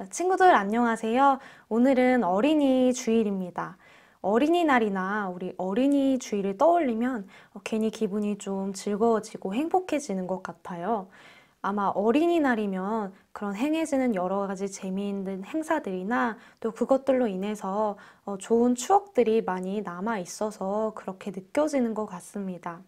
친구들 안녕하세요. 오늘은 어린이 주일입니다. 어린이날이나 우리 어린이 주일을 떠올리면 괜히 기분이 좀 즐거워지고 행복해지는 것 같아요. 아마 어린이날이면 그런 행해지는 여러 가지 재미있는 행사들이나 또 그것들로 인해서 좋은 추억들이 많이 남아 있어서 그렇게 느껴지는 것 같습니다.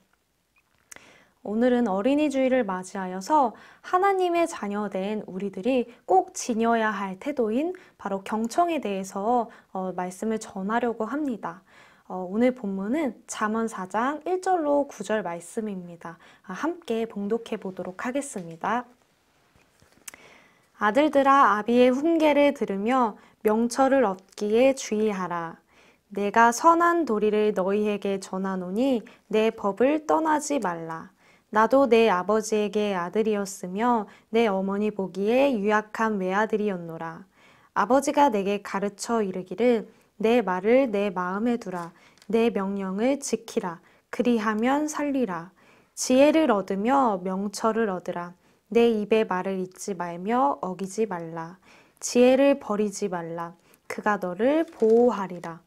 오늘은 어린이 주일을 맞이하여서 하나님의 자녀된 우리들이 꼭 지녀야 할 태도인 바로 경청에 대해서 말씀을 전하려고 합니다. 오늘 본문은 잠언 4장 1절로 9절 말씀입니다. 함께 봉독해 보도록 하겠습니다. 아들들아 아비의 훈계를 들으며 명철을 얻기에 주의하라. 내가 선한 도리를 너희에게 전하노니 내 법을 떠나지 말라. 나도 내 아버지에게 아들이었으며 내 어머니 보기에 유약한 외아들이었노라. 아버지가 내게 가르쳐 이르기를 내 말을 내 마음에 두라. 내 명령을 지키라. 그리하면 살리라. 지혜를 얻으며 명철을 얻으라. 내 입의 말을 잊지 말며 어기지 말라. 지혜를 버리지 말라. 그가 너를 보호하리라.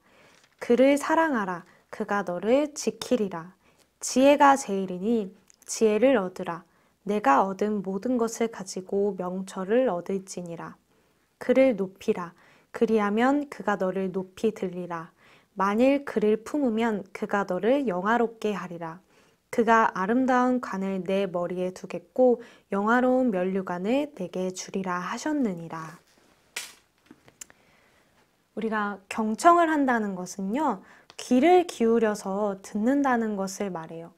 그를 사랑하라. 그가 너를 지키리라. 지혜가 제일이니 지혜를 얻으라. 내가 얻은 모든 것을 가지고 명철을 얻을지니라. 그를 높이라. 그리하면 그가 너를 높이 들리라. 만일 그를 품으면 그가 너를 영화롭게 하리라. 그가 아름다운 관을 내 머리에 두겠고 영화로운 면류관을 내게 주리라 하셨느니라. 우리가 경청을 한다는 것은요, 귀를 기울여서 듣는다는 것을 말해요.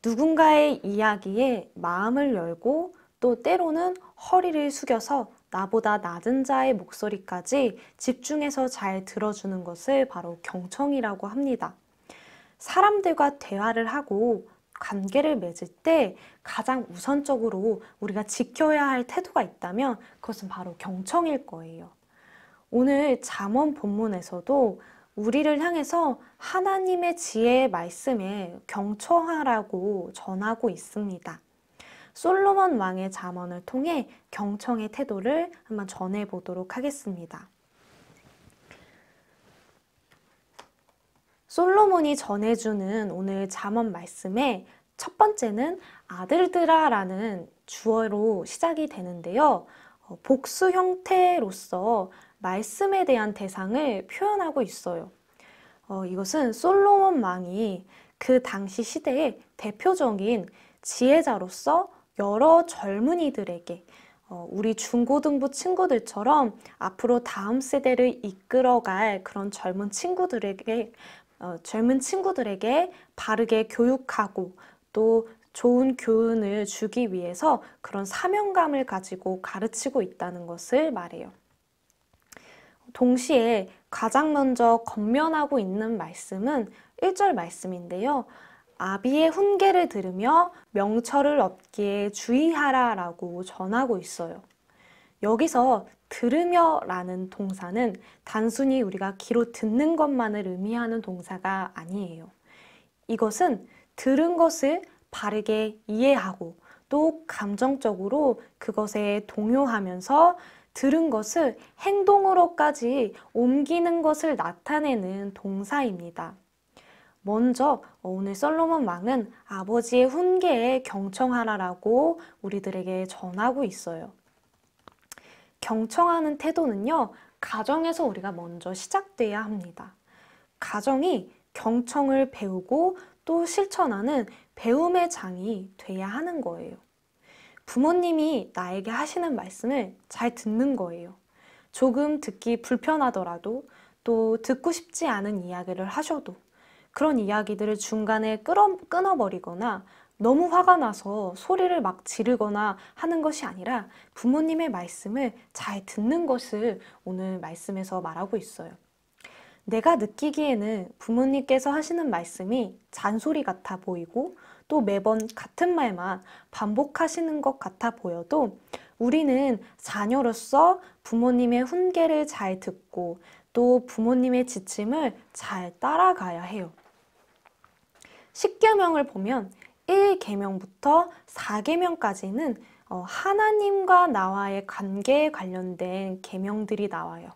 누군가의 이야기에 마음을 열고 또 때로는 허리를 숙여서 나보다 낮은 자의 목소리까지 집중해서 잘 들어주는 것을 바로 경청이라고 합니다. 사람들과 대화를 하고 관계를 맺을 때 가장 우선적으로 우리가 지켜야 할 태도가 있다면 그것은 바로 경청일 거예요. 오늘 잠언 본문에서도 우리를 향해서 하나님의 지혜의 말씀에 경청하라고 전하고 있습니다. 솔로몬 왕의 잠언을 통해 경청의 태도를 한번 전해보도록 하겠습니다. 솔로몬이 전해주는 오늘 잠언 말씀의 첫 번째는 아들들아 라는 주어로 시작이 되는데요. 복수 형태로서 말씀에 대한 대상을 표현하고 있어요. 이것은 솔로몬 왕이 그 당시 시대의 대표적인 지혜자로서 여러 젊은이들에게 우리 중고등부 친구들처럼 앞으로 다음 세대를 이끌어갈 그런 젊은 친구들에게 바르게 교육하고 또 좋은 교훈을 주기 위해서 그런 사명감을 가지고 가르치고 있다는 것을 말해요. 동시에 가장 먼저 권면하고 있는 말씀은 1절 말씀인데요. 아비의 훈계를 들으며 명철을 얻기에 주의하라 라고 전하고 있어요. 여기서 들으며 라는 동사는 단순히 우리가 귀로 듣는 것만을 의미하는 동사가 아니에요. 이것은 들은 것을 바르게 이해하고 또 감정적으로 그것에 동요하면서 들은 것을 행동으로까지 옮기는 것을 나타내는 동사입니다. 먼저 오늘 솔로몬 왕은 아버지의 훈계에 경청하라라고 우리들에게 전하고 있어요. 경청하는 태도는요, 가정에서 우리가 먼저 시작돼야 합니다. 가정이 경청을 배우고 또 실천하는 배움의 장이 돼야 하는 거예요. 부모님이 나에게 하시는 말씀을 잘 듣는 거예요. 조금 듣기 불편하더라도 또 듣고 싶지 않은 이야기를 하셔도 그런 이야기들을 중간에 끊어버리거나 너무 화가 나서 소리를 막 지르거나 하는 것이 아니라 부모님의 말씀을 잘 듣는 것을 오늘 말씀에서 말하고 있어요. 내가 느끼기에는 부모님께서 하시는 말씀이 잔소리 같아 보이고 또 매번 같은 말만 반복하시는 것 같아 보여도 우리는 자녀로서 부모님의 훈계를 잘 듣고 또 부모님의 지침을 잘 따라가야 해요. 10계명을 보면 1계명부터 4계명까지는 하나님과 나와의 관계에 관련된 계명들이 나와요.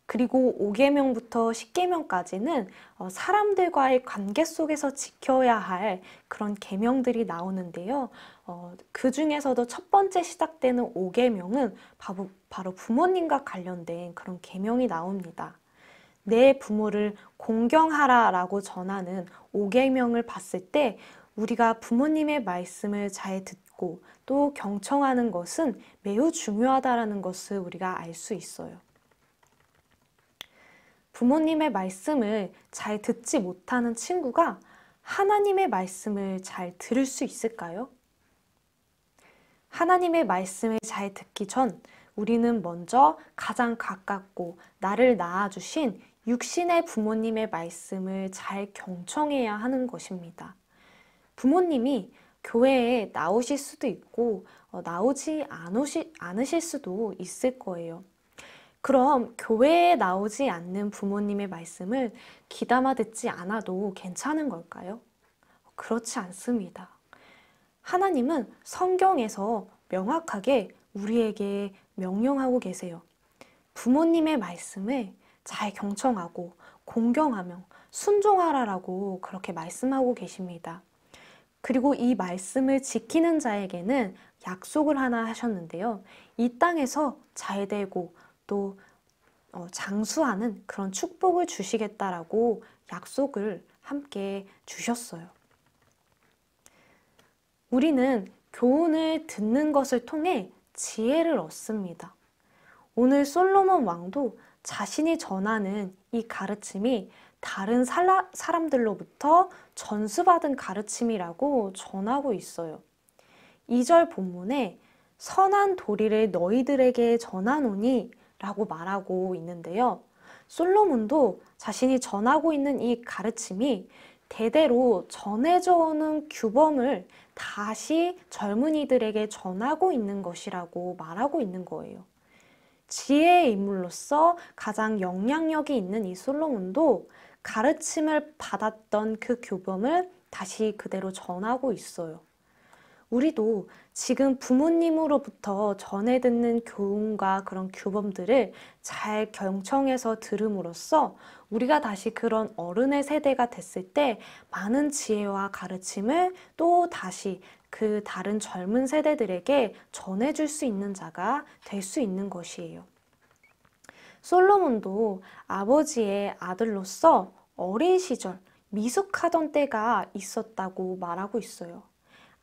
그리고 5계명부터 10계명까지는 사람들과의 관계 속에서 지켜야 할 그런 계명들이 나오는데요. 그 중에서도 첫 번째 시작되는 5계명은 바로 부모님과 관련된 그런 계명이 나옵니다. 내 부모를 공경하라라고 전하는 5계명을 봤을 때 우리가 부모님의 말씀을 잘 듣고 또 경청하는 것은 매우 중요하다라는 것을 우리가 알 수 있어요. 부모님의 말씀을 잘 듣지 못하는 친구가 하나님의 말씀을 잘 들을 수 있을까요? 하나님의 말씀을 잘 듣기 전 우리는 먼저 가장 가깝고 나를 낳아주신 육신의 부모님의 말씀을 잘 경청해야 하는 것입니다. 부모님이 교회에 나오실 수도 있고 나오지 않으실 수도 있을 거예요. 그럼 교회에 나오지 않는 부모님의 말씀을 귀담아 듣지 않아도 괜찮은 걸까요? 그렇지 않습니다. 하나님은 성경에서 명확하게 우리에게 명령하고 계세요. 부모님의 말씀을 잘 경청하고 공경하며 순종하라라고 그렇게 말씀하고 계십니다. 그리고 이 말씀을 지키는 자에게는 약속을 하나 하셨는데요. 이 땅에서 잘 되고 또 장수하는 그런 축복을 주시겠다라고 약속을 함께 주셨어요. 우리는 교훈을 듣는 것을 통해 지혜를 얻습니다. 오늘 솔로몬 왕도 자신이 전하는 이 가르침이 다른 사람들로부터 전수받은 가르침이라고 전하고 있어요. 2절 본문에 선한 도리를 너희들에게 전하노니 라고 말하고 있는데요. 솔로몬도 자신이 전하고 있는 이 가르침이 대대로 전해져 오는 규범을 다시 젊은이들에게 전하고 있는 것이라고 말하고 있는 거예요. 지혜의 인물로서 가장 영향력이 있는 이 솔로몬도 가르침을 받았던 그 규범을 다시 그대로 전하고 있어요. 우리도 지금 부모님으로부터 전해 듣는 교훈과 그런 규범들을 잘 경청해서 들음으로써 우리가 다시 그런 어른의 세대가 됐을 때 많은 지혜와 가르침을 또 다시 그 다른 젊은 세대들에게 전해줄 수 있는 자가 될 수 있는 것이에요. 솔로몬도 아버지의 아들로서 어린 시절 미숙하던 때가 있었다고 말하고 있어요.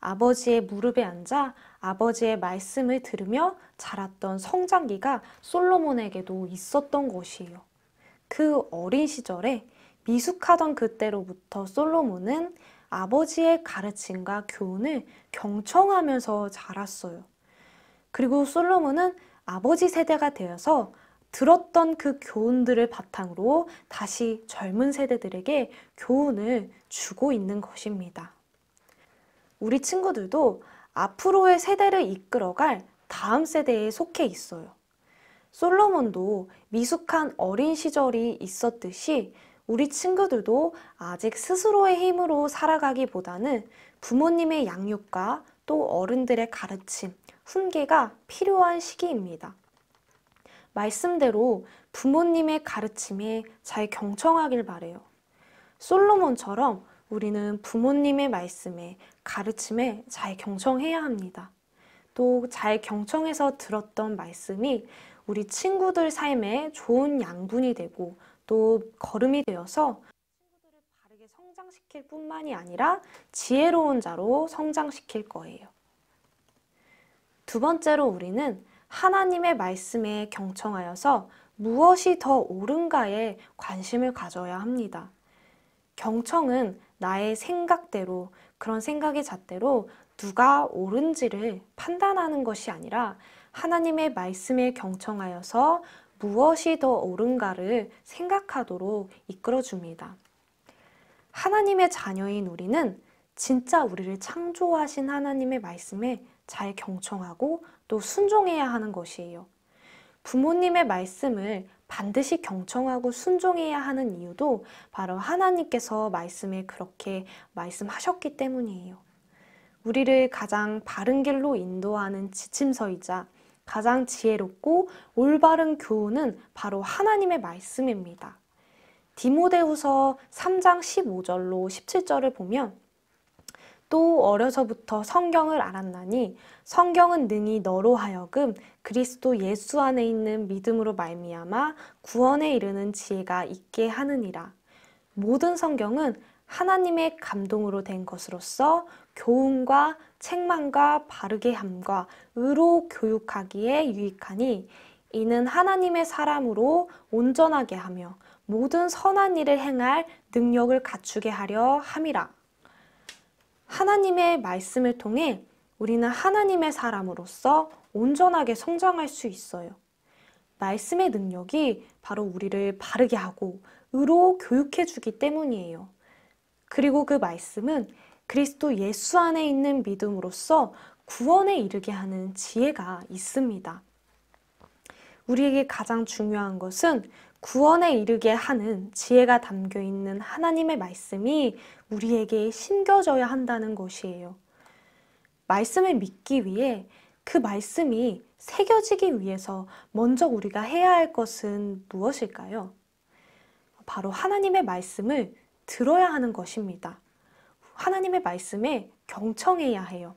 아버지의 무릎에 앉아 아버지의 말씀을 들으며 자랐던 성장기가 솔로몬에게도 있었던 것이에요. 그 어린 시절에 미숙하던 그때로부터 솔로몬은 아버지의 가르침과 교훈을 경청하면서 자랐어요. 그리고 솔로몬은 아버지 세대가 되어서 들었던 그 교훈들을 바탕으로 다시 젊은 세대들에게 교훈을 주고 있는 것입니다. 우리 친구들도 앞으로의 세대를 이끌어갈 다음 세대에 속해 있어요. 솔로몬도 미숙한 어린 시절이 있었듯이 우리 친구들도 아직 스스로의 힘으로 살아가기보다는 부모님의 양육과 또 어른들의 가르침, 훈계가 필요한 시기입니다. 말씀대로 부모님의 가르침에 잘 경청하길 바래요. 솔로몬처럼 우리는 부모님의 말씀에 가르침에 잘 경청해야 합니다. 또 잘 경청해서 들었던 말씀이 우리 친구들 삶에 좋은 양분이 되고 또 거름이 되어서 친구들을 바르게 성장시킬 뿐만이 아니라 지혜로운 자로 성장시킬 거예요. 두 번째로 우리는 하나님의 말씀에 경청하여서 무엇이 더 옳은가에 관심을 가져야 합니다. 경청은 나의 생각대로, 그런 생각의 잣대로 누가 옳은지를 판단하는 것이 아니라 하나님의 말씀에 경청하여서 무엇이 더 옳은가를 생각하도록 이끌어줍니다. 하나님의 자녀인 우리는 진짜 우리를 창조하신 하나님의 말씀에 잘 경청하고 또 순종해야 하는 것이에요. 부모님의 말씀을 반드시 경청하고 순종해야 하는 이유도 바로 하나님께서 말씀에 그렇게 말씀하셨기 때문이에요. 우리를 가장 바른 길로 인도하는 지침서이자 가장 지혜롭고 올바른 교훈은 바로 하나님의 말씀입니다. 디모데후서 3장 15절로 17절을 보면 또 어려서부터 성경을 알았나니 성경은 능히 너로 하여금 그리스도 예수 안에 있는 믿음으로 말미암아 구원에 이르는 지혜가 있게 하느니라. 모든 성경은 하나님의 감동으로 된 것으로서 교훈과 책망과 바르게 함과 의로 교육하기에 유익하니 이는 하나님의 사람으로 온전하게 하며 모든 선한 일을 행할 능력을 갖추게 하려 함이라. 하나님의 말씀을 통해 우리는 하나님의 사람으로서 온전하게 성장할 수 있어요. 말씀의 능력이 바로 우리를 바르게 하고 의로 교육해 주기 때문이에요. 그리고 그 말씀은 그리스도 예수 안에 있는 믿음으로써 구원에 이르게 하는 지혜가 있습니다. 우리에게 가장 중요한 것은 구원에 이르게 하는 지혜가 담겨 있는 하나님의 말씀이 우리에게 심겨져야 한다는 것이에요. 말씀을 믿기 위해 그 말씀이 새겨지기 위해서 먼저 우리가 해야 할 것은 무엇일까요? 바로 하나님의 말씀을 들어야 하는 것입니다. 하나님의 말씀에 경청해야 해요.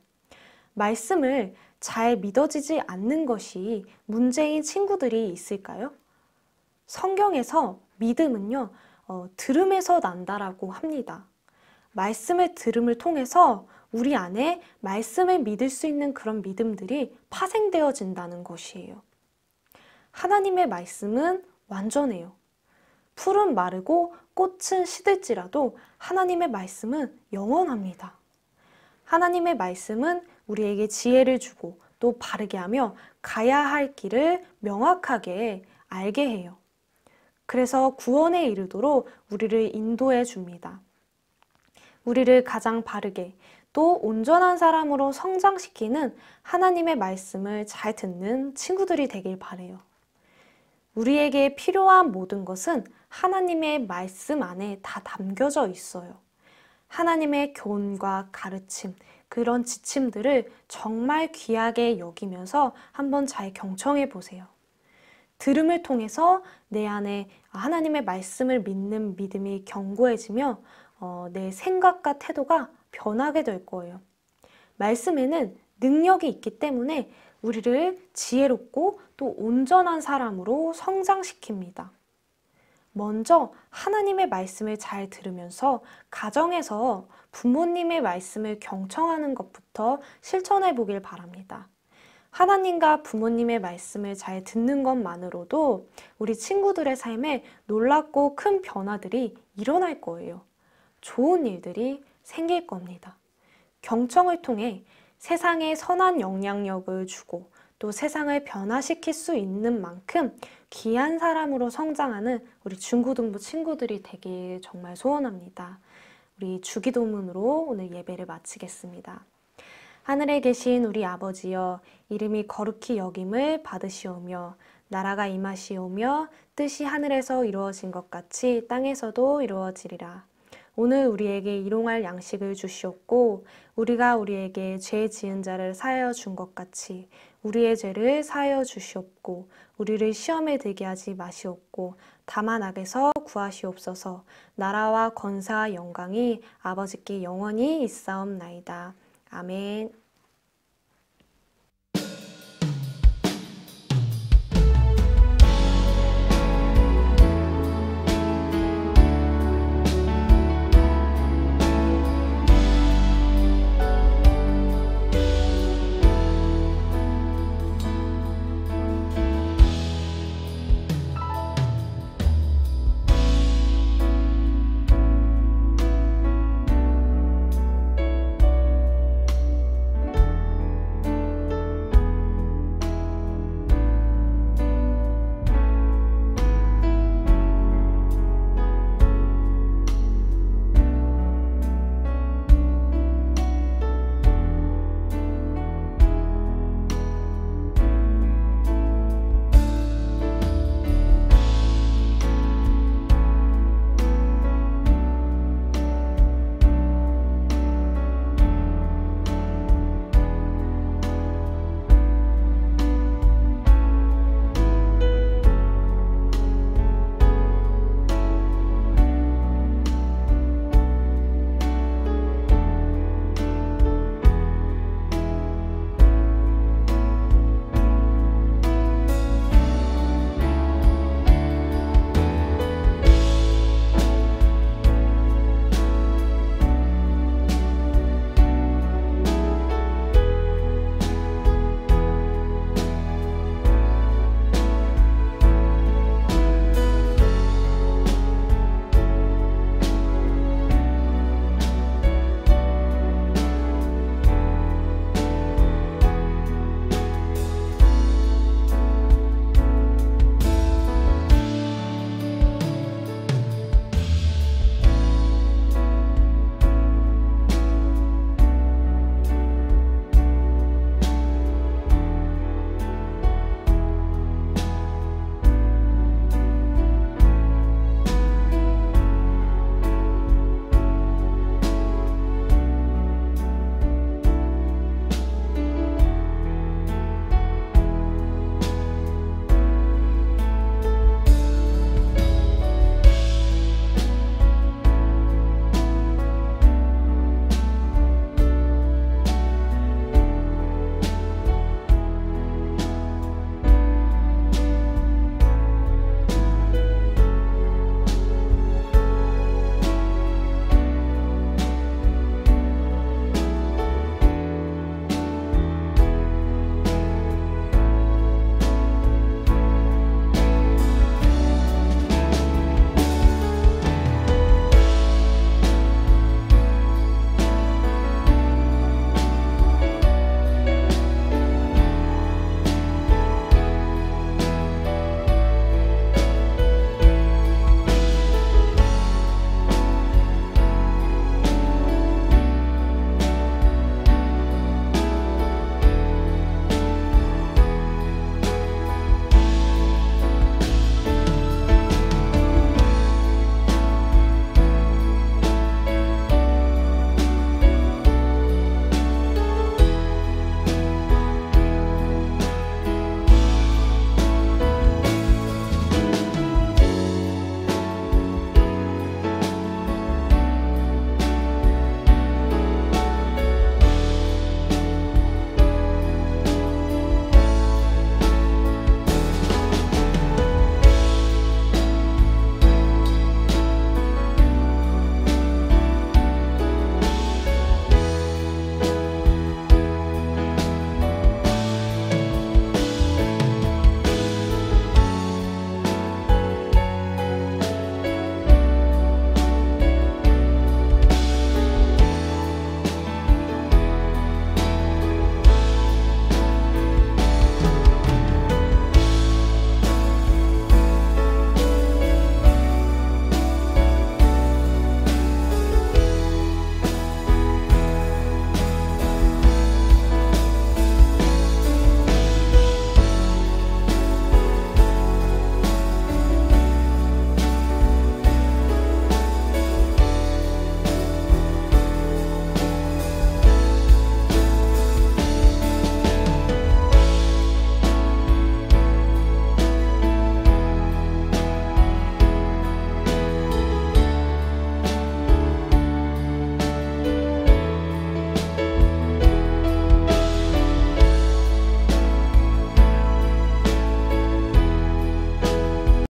말씀을 잘 믿어지지 않는 것이 문제인 친구들이 있을까요? 성경에서 믿음은요, 들음에서 난다라고 합니다. 말씀을 들음을 통해서 우리 안에 말씀을 믿을 수 있는 그런 믿음들이 파생되어진다는 것이에요. 하나님의 말씀은 완전해요. 풀은 마르고 꽃은 시들지라도 하나님의 말씀은 영원합니다. 하나님의 말씀은 우리에게 지혜를 주고 또 바르게 하며 가야 할 길을 명확하게 알게 해요. 그래서 구원에 이르도록 우리를 인도해 줍니다. 우리를 가장 바르게 또 온전한 사람으로 성장시키는 하나님의 말씀을 잘 듣는 친구들이 되길 바라요. 우리에게 필요한 모든 것은 하나님의 말씀 안에 다 담겨져 있어요. 하나님의 교훈과 가르침, 그런 지침들을 정말 귀하게 여기면서 한번 잘 경청해 보세요. 들음을 통해서 내 안에 하나님의 말씀을 믿는 믿음이 견고해지며 내 생각과 태도가 변하게 될 거예요. 말씀에는 능력이 있기 때문에 우리를 지혜롭고 또 온전한 사람으로 성장시킵니다. 먼저 하나님의 말씀을 잘 들으면서 가정에서 부모님의 말씀을 경청하는 것부터 실천해 보길 바랍니다. 하나님과 부모님의 말씀을 잘 듣는 것만으로도 우리 친구들의 삶에 놀랍고 큰 변화들이 일어날 거예요. 좋은 일들이 생길 겁니다. 경청을 통해 세상에 선한 영향력을 주고 또 세상을 변화시킬 수 있는 만큼 귀한 사람으로 성장하는 우리 중고등부 친구들이 되길 정말 소원합니다. 우리 주기도문으로 오늘 예배를 마치겠습니다. 하늘에 계신 우리 아버지여, 이름이 거룩히 여김을 받으시오며 나라가 임하시오며 뜻이 하늘에서 이루어진 것 같이 땅에서도 이루어지리라. 오늘 우리에게 일용할 양식을 주시옵고 우리가 우리에게 죄 지은 자를 사하여 준 것 같이 우리의 죄를 사하여 주시옵고 우리를 시험에 들게 하지 마시옵고 다만 악에서 구하시옵소서. 나라와 권세와 영광이 아버지께 영원히 있사옵나이다. 아멘.